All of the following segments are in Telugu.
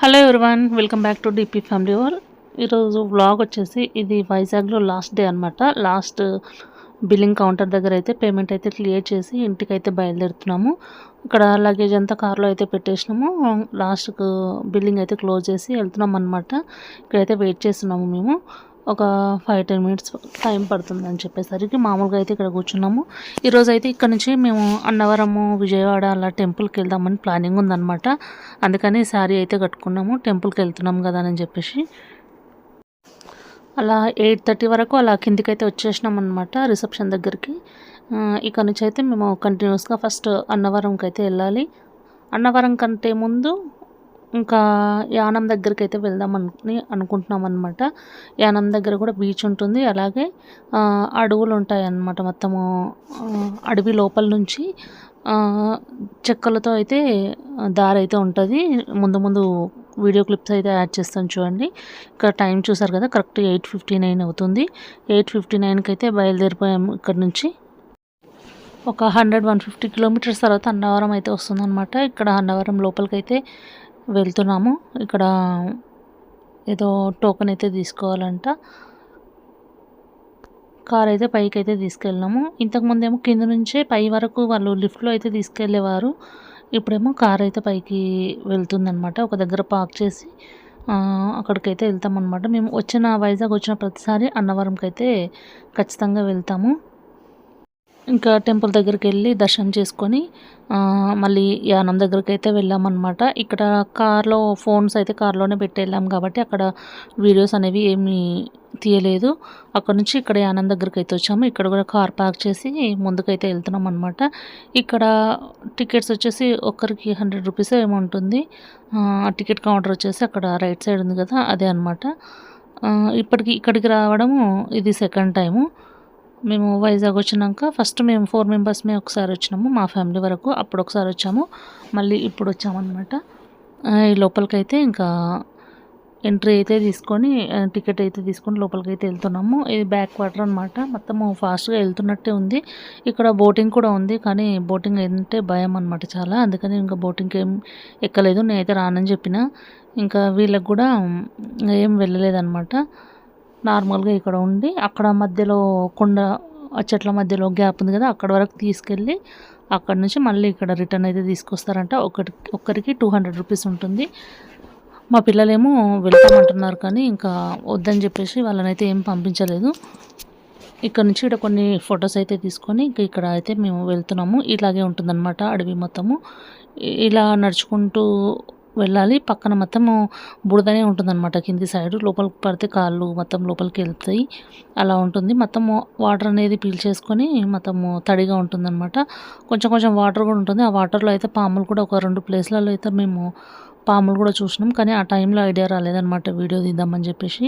Hello everyone, welcome back to DP family wall. ఈరోజు వ్లాగ్ వచ్చేసి ఇది వైజాగ్లో లాస్ట్ డే అనమాట. లాస్ట్ బిల్లింగ్ కౌంటర్ దగ్గర అయితే పేమెంట్ అయితే క్లియర్ చేసి ఇంటికి అయితే బయలుదేరుతున్నాము. ఇక్కడ లగేజ్ అంతా కార్లో అయితే పెట్టేసినాము. లాస్ట్కు బిల్లింగ్ అయితే క్లోజ్ చేసి వెళ్తున్నాం అనమాట. ఇక్కడైతే వెయిట్ చేస్తున్నాము మేము. ఒక 5-10 మినిట్స్ టైం పడుతుందని చెప్పేసరికి మామూలుగా అయితే ఇక్కడ కూర్చున్నాము. ఈరోజు అయితే ఇక్కడ నుంచి మేము అన్నవరము, విజయవాడ అలా టెంపుల్కి వెళ్దామని ప్లానింగ్ ఉందన్నమాట. అందుకని శారీ అయితే కట్టుకున్నాము, టెంపుల్కి వెళ్తున్నాం కదా అని చెప్పేసి. అలా 8:30 వరకు అలా కిందికైతే వచ్చేసినాం అనమాట రిసెప్షన్ దగ్గరికి. ఇక్కడ నుంచి అయితే మేము కంటిన్యూస్గా ఫస్ట్ అన్నవరంకి అయితే వెళ్ళాలి. అన్నవరం కంటే ముందు ఇంకా యానం దగ్గరికి అయితే వెళ్దామని అనుకుంటున్నాం అనమాట. యానం దగ్గర కూడా బీచ్ ఉంటుంది, అలాగే అడవులు ఉంటాయి అన్నమాట. మొత్తము అడవి లోపల నుంచి చెక్కలతో అయితే దారి అయితే ఉంటుంది. ముందు ముందు వీడియో క్లిప్స్ అయితే యాడ్ చేస్తాను చూడండి. ఇక్కడ టైం చూసారు కదా, కరెక్ట్ 8:59 అవుతుంది. 8:59కి అయితే బయలుదేరిపోయాము ఇక్కడ నుంచి. ఒక 100-150 కిలోమీటర్స్ తర్వాత అన్నవరం అయితే వస్తుందన్నమాట. ఇక్కడ అన్నవరం లోపలికి అయితే వెళ్తున్నాము. ఇక్కడ ఏదో టోకెన్ అయితే తీసుకోవాలంట. కార్ అయితే పైకి అయితే తీసుకెళ్ళినాము. ఇంతకుముందేమో కింద నుంచే పై వరకు వాళ్ళు లిఫ్ట్లో అయితే తీసుకెళ్ళేవారు. ఇప్పుడేమో కార్ అయితే పైకి వెళ్తుందనమాట. ఒక దగ్గర పార్క్ చేసి అక్కడికైతే వెళ్తామన్నమాట. మేము వైజాగ్ వచ్చిన ప్రతిసారి అన్నవరంకి అయితే ఖచ్చితంగా వెళ్తాము. ఇంకా టెంపుల్ దగ్గరికి వెళ్ళి దర్శనం చేసుకొని మళ్ళీ యానం దగ్గరికి అయితే వెళ్ళామన్నమాట. ఇక్కడ కార్లో ఫోన్స్ అయితే కార్లోనే పెట్టి వెళ్ళాం కాబట్టి అక్కడ వీడియోస్ అనేవి ఏమీ తీయలేదు. అక్కడ నుంచి ఇక్కడ యానం దగ్గరికి అయితే వచ్చాము. ఇక్కడ కూడా కార్ పార్క్ చేసి ముందుకైతే వెళ్తున్నాం అనమాట. ఇక్కడ టికెట్స్ వచ్చేసి ఒక్కరికి 100 రూపీస్ ఏమో ఉంటుంది. ఆ టికెట్ కౌంటర్ వచ్చేసి అక్కడ రైట్ సైడ్ ఉంది కదా, అదే అనమాట. ఇక్కడికి రావడము ఇది సెకండ్ టైము. మేము వైజాగ్ వచ్చినాక ఫస్ట్ మేము 4 మెంబర్స్మే ఒకసారి వచ్చినాము, మా ఫ్యామిలీ వరకు. అప్పుడు ఒకసారి వచ్చాము, మళ్ళీ ఇప్పుడు వచ్చామన్నమాట. ఈ లోపలికైతే ఇంకా ఎంట్రీ అయితే తీసుకొని టికెట్ అయితే తీసుకొని లోపలికి అయితే వెళ్తున్నాము. ఇది బ్యాక్ వాటర్ అనమాట. మొత్తము ఫాస్ట్గా వెళ్తున్నట్టే ఉంది. ఇక్కడ బోటింగ్ కూడా ఉంది, కానీ బోటింగ్ అంటే భయం అనమాట చాలా. అందుకని ఇంకా బోటింగ్కి ఏం ఎక్కలేదు. నేనైతే రానని చెప్పిన. ఇంకా వీళ్ళకి కూడా ఏం వెళ్ళలేదన్నమాట. నార్మల్గా ఇక్కడ ఉండి అక్కడ మధ్యలో కొండ చెట్ల మధ్యలో గ్యాప్ ఉంది కదా, అక్కడ వరకు తీసుకెళ్ళి అక్కడ నుంచి మళ్ళీ ఇక్కడ రిటర్న్ అయితే తీసుకొస్తారంట. ఒక్కరికి 200 రూపీస్ ఉంటుంది. మా పిల్లలేమో వెళ్తామంటున్నారు, కానీ ఇంకా వద్దని చెప్పేసి వాళ్ళనైతే ఏం పంపించలేదు. ఇక్కడ నుంచి ఇక్కడ కొన్ని ఫొటోస్ అయితే తీసుకొని ఇక్కడ అయితే మేము వెళ్తున్నాము. ఇలాగే ఉంటుందన్నమాట అడవి మొత్తము. ఇలా నడుచుకుంటూ వెళ్ళాలి. పక్కన మొత్తము బురదనే ఉంటుందన్నమాట. కింది సైడ్ లోపలికి పడితే కాళ్ళు మొత్తం లోపలికి వెళ్తాయి, అలా ఉంటుంది. మొత్తము వాటర్ అనేది పీల్చేసుకొని మొత్తము తడిగా ఉంటుందన్నమాట. కొంచెం కొంచెం వాటర్ కూడా ఉంటుంది. ఆ వాటర్లో అయితే పాములు కూడా ఒక 2 ప్లేస్లలో అయితే మేము పాములు కూడా చూసినాం, కానీ ఆ టైంలో ఐడియా రాలేదన్నమాట వీడియో తీద్దామని చెప్పేసి.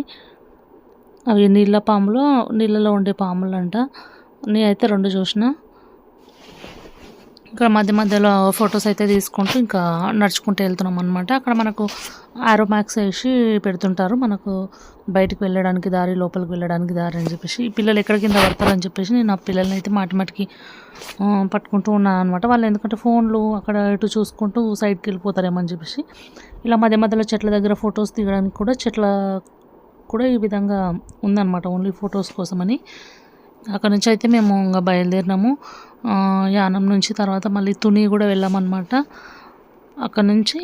అవి నీళ్ళలో ఉండే పాములు అంట. నేనైతే 2 చూసిన. ఇక్కడ మధ్య మధ్యలో ఫొటోస్ అయితే తీసుకుంటూ ఇంకా నడుచుకుంటూ వెళ్తున్నాం అనమాట. అక్కడ మనకు ఆరో మ్యాక్స్ వేసి పెడుతుంటారు, మనకు బయటికి వెళ్ళడానికి దారి, లోపలికి వెళ్ళడానికి దారి అని చెప్పేసి. ఈ పిల్లలు ఎక్కడ కింద పడతారని చెప్పేసి నేను ఆ పిల్లల్ని అయితే మాటికి పట్టుకుంటూ ఉన్నాను అనమాట. వాళ్ళు ఎందుకంటే ఫోన్లు అక్కడ ఇటు చూసుకుంటూ సైడ్కి వెళ్ళిపోతారేమో అని చెప్పేసి. ఇలా మధ్య మధ్యలో చెట్ల దగ్గర ఫొటోస్ దిగడానికి కూడా ఈ విధంగా ఉందన్నమాట, ఓన్లీ ఫొటోస్ కోసమని. అక్కడ నుంచి అయితే మేము ఇంకా బయలుదేరినాము. యానం నుంచి తర్వాత మళ్ళీ తుని కూడా వెళ్ళామన్నమాట. అక్కడ నుంచి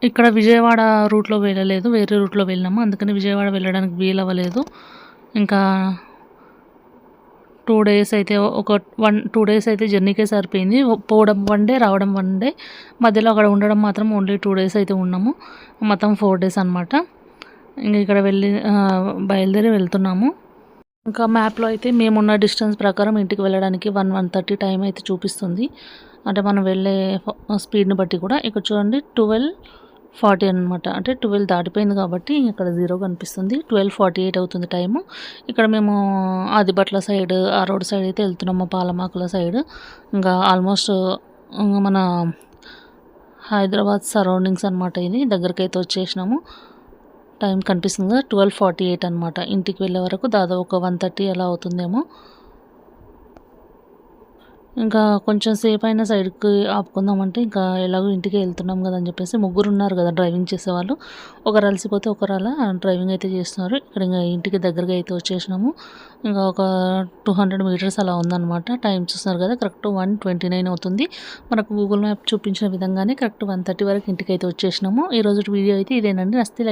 ఇక్కడ విజయవాడ రూట్లో వెళ్ళలేదు, వేరే రూట్లో వెళ్ళాము. అందుకని విజయవాడ వెళ్ళడానికి వీలు అవ్వలేదు. ఇంకా 2 డేస్ అయితే 2 డేస్ అయితే జర్నీకే సరిపోయింది. పోవడం 1 డే, రావడం 1 డే. మధ్యలో అక్కడ ఉండడం మాత్రం ఓన్లీ 2 డేస్ అయితే ఉన్నాము. మొత్తం 4 డేస్ అనమాట. ఇంకా ఇక్కడ బయలుదేరి వెళ్తున్నాము. ఇంకా మ్యాప్లో అయితే మేమున్న డిస్టెన్స్ ప్రకారం ఇంటికి వెళ్ళడానికి 1:30 టైం అయితే చూపిస్తుంది. అంటే మనం వెళ్ళే స్పీడ్ని బట్టి కూడా. ఇక్కడ చూడండి 12:40 అనమాట. అంటే 12 దాటిపోయింది కాబట్టి ఇక్కడ 0 కనిపిస్తుంది. 12:48 అవుతుంది టైము. ఇక్కడ మేము ఆదిబట్ల సైడ్, ఆ రోడ్ సైడ్ అయితే వెళ్తున్నాము, పాలమాకుల సైడ్. ఇంకా ఆల్మోస్ట్ మన హైదరాబాద్ సరౌండింగ్స్ అనమాట. ఇది దగ్గరికి అయితే వచ్చేసినాము. టైం కనిపిస్తుంది కదా, 12:48 అనమాట. ఇంటికి వెళ్ళే వరకు దాదాపు ఒక 1:30 అలా అవుతుందేమో. ఇంకా కొంచెం సేపు అయినా సైడ్‌కి ఆపుకుందామంటే ఇంకా ఎలాగో ఇంటికే వెళ్తున్నాం కదా అని చెప్పేసి ముగ్గురు ఉన్నారు కదా డ్రైవింగ్ చేసేవాళ్ళు. ఒకరు అలసిపోతే ఒకరు అలా డ్రైవింగ్ అయితే చేస్తున్నారు. ఇక్కడ ఇంక ఇంటికి దగ్గరగా అయితే వచ్చేసినాము. ఇంకా ఒక 200 మీటర్స్ అలా ఉందన్నమాట. టైం చూస్తున్నారు కదా కరెక్ట్ 1:29 అవుతుంది. మనకు గూగుల్ మ్యాప్ చూపించిన విధంగానే కరెక్ట్ 1:30 వరకు ఇంటికైతే వచ్చేసినాము. ఈరోజు వీడియో అయితే ఇదేనండి. నచ్చితే